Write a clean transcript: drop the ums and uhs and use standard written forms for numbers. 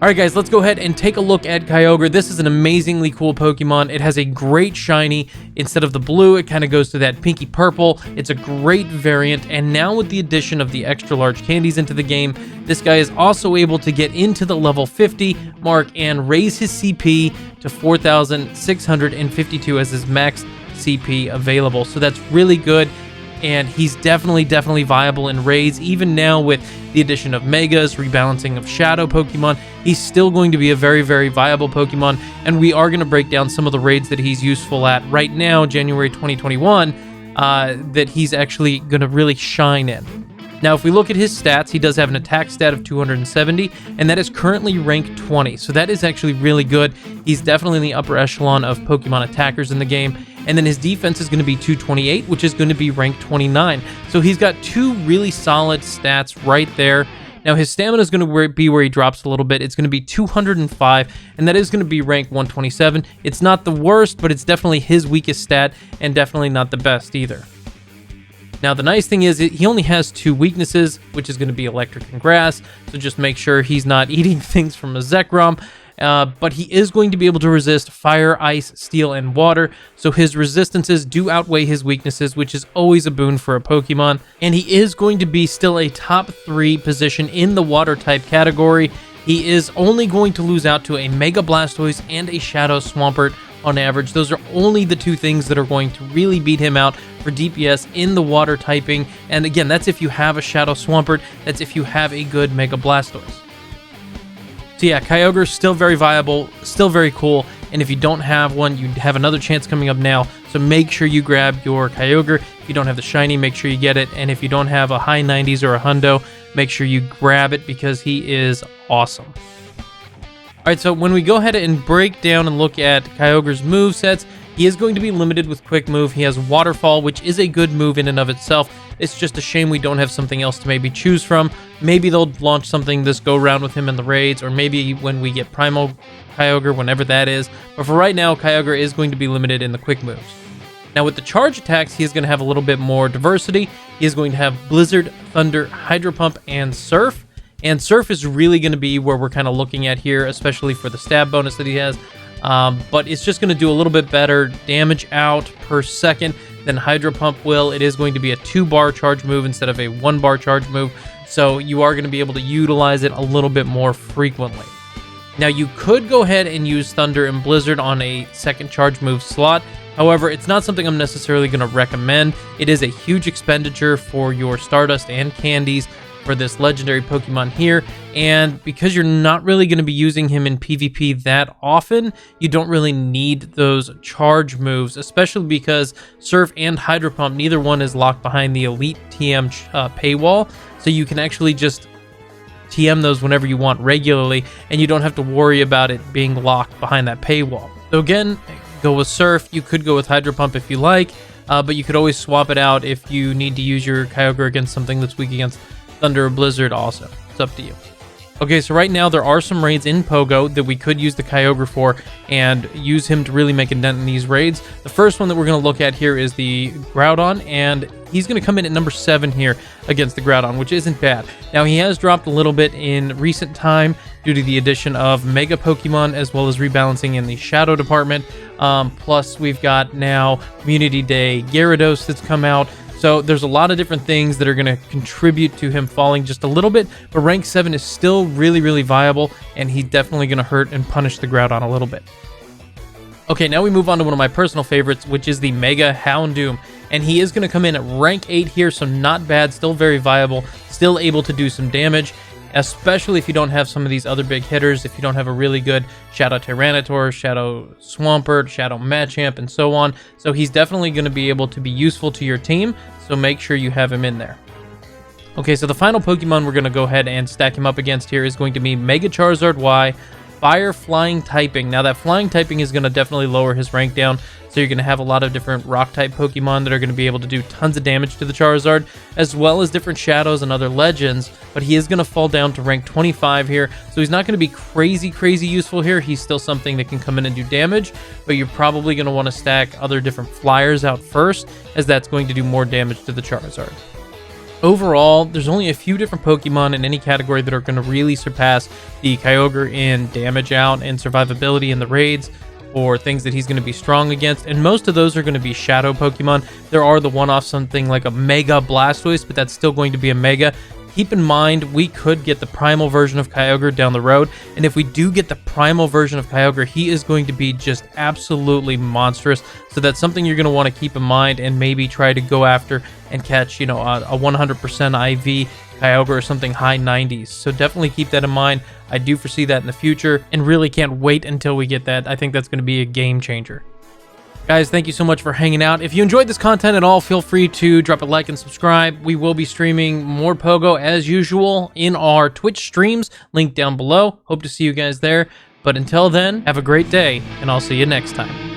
Alright guys, let's go ahead and take a look at Kyogre. This is an amazingly cool Pokemon. It has a great shiny. Instead of the blue, it kind of goes to that pinky purple. It's a great variant, and now with the addition of the extra large candies into the game, this guy is also able to get into the level 50 mark and raise his CP to 4,652 as his max CP available. So that's really good. And he's definitely viable in raids. Even now with the addition of Megas, rebalancing of Shadow Pokemon, he's still going to be a very viable Pokemon, and we are going to break down some of the raids that he's useful at right now, January 2021, that he's actually going to really shine in. Now, if we look at his stats, he does have an attack stat of 270, and that is currently rank 20, so that is actually really good. He's definitely in the upper echelon of Pokemon attackers in the game, and then his defense is going to be 228, which is going to be rank 29. So he's got two really solid stats right there. Now, his stamina is going to be where he drops a little bit. It's going to be 205, and that is going to be rank 127. It's not the worst, but it's definitely his weakest stat, and definitely not the best either. Now, the nice thing is he only has two weaknesses, which is going to be electric and grass, so just make sure he's not eating things from a Zekrom. But he is going to be able to resist fire, ice, steel, and water, so his resistances do outweigh his weaknesses, which is always a boon for a Pokemon. And he is going to be still a top 3 position in the water type category. He is only going to lose out to a Mega Blastoise and a Shadow Swampert on average. Those are only the two things that are going to really beat him out for DPS in the water typing. And again, that's if you have a Shadow Swampert. That's if you have a good Mega Blastoise. So yeah, Kyogre is still very viable, still very cool, and if you don't have one, you have another chance coming up now, so make sure you grab your Kyogre. If you don't have the shiny, make sure you get it, and if you don't have a high 90s or a hundo, make sure you grab it because he is awesome. Alright, so when we go ahead and break down and look at Kyogre's movesets, he is going to be limited with Quick Move. He has Waterfall, which is a good move in and of itself. It's just a shame we don't have something else to maybe choose from. Maybe they'll launch something this go-round with him in the raids, or maybe when we get Primal Kyogre, whenever that is. But for right now, Kyogre is going to be limited in the Quick Moves. Now, with the charge attacks, he is going to have a little bit more diversity. He is going to have Blizzard, Thunder, Hydro Pump, and Surf. And Surf is really going to be where we're kind of looking at here, especially for the stab bonus that he has. But it's just going to do a little bit better damage out per second than Hydro Pump will. It is going to be a 2-bar charge move instead of a 1-bar charge move, so you are going to be able to utilize it a little bit more frequently. Now, you could go ahead and use Thunder and Blizzard on a second charge move slot. However, it's not something I'm necessarily going to recommend. It is a huge expenditure for your Stardust and candies for this legendary Pokemon here, and because you're not really going to be using him in PvP that often, you don't really need those charge moves, especially because Surf and Hydro Pump, neither one is locked behind the Elite TM paywall, so you can actually just TM those whenever you want regularly, and you don't have to worry about it being locked behind that paywall. So again, go with Surf. You could go with Hydro Pump if you like, but you could always swap it out if you need to use your Kyogre against something that's weak against Thunder or Blizzard also. It's up to you. Okay, so right now there are some raids in Pogo that we could use the Kyogre for and use him to really make a dent in these raids. The first one that we're going to look at here is the Groudon, and he's going to come in at number 7 here against the Groudon, which isn't bad. Now, he has dropped a little bit in recent time due to the addition of Mega Pokemon as well as rebalancing in the Shadow department. Plus, we've got now Community Day Gyarados that's come out. So there's a lot of different things that are going to contribute to him falling just a little bit, but rank 7 is still really viable, and he's definitely going to hurt and punish the Groudon a little bit. Okay, now we move on to one of my personal favorites, which is the Mega Houndoom, and he is going to come in at rank 8 here, so not bad, still very viable, still able to do some damage, especially if you don't have some of these other big hitters, if you don't have a really good Shadow Tyranitar, Shadow Swampert, Shadow Machamp, and so on. So he's definitely going to be able to be useful to your team, so make sure you have him in there. Okay, so the final Pokemon we're going to go ahead and stack him up against here is going to be Mega Charizard Y, Fire Flying typing. Now, that Flying typing is going to definitely lower his rank down, so you're going to have a lot of different Rock-type Pokemon that are going to be able to do tons of damage to the Charizard, as well as different Shadows and other Legends, but he is going to fall down to rank 25 here, so he's not going to be crazy useful here. He's still something that can come in and do damage, but you're probably going to want to stack other different Flyers out first, as that's going to do more damage to the Charizard. Overall, there's only a few different Pokemon in any category that are going to really surpass the Kyogre in damage out and survivability in the raids, or things that he's going to be strong against, and most of those are going to be shadow Pokemon. There are the one-off, something like a Mega Blastoise, but that's still going to be a Mega. Keep in mind, we could get the Primal version of Kyogre down the road, and if we do get the Primal version of Kyogre, he is going to be just absolutely monstrous, so that's something you're going to want to keep in mind and maybe try to go after and catch, you know, a 100% IV Kyogre or something high 90s. So definitely keep that in mind. I do foresee that in the future and really can't wait until we get that. I think that's going to be a game changer. Guys, thank you so much for hanging out. If you enjoyed this content at all, feel free to drop a like and subscribe. We will be streaming more Pogo as usual in our Twitch streams, link down below. Hope to see you guys there. But until then, have a great day, and I'll see you next time.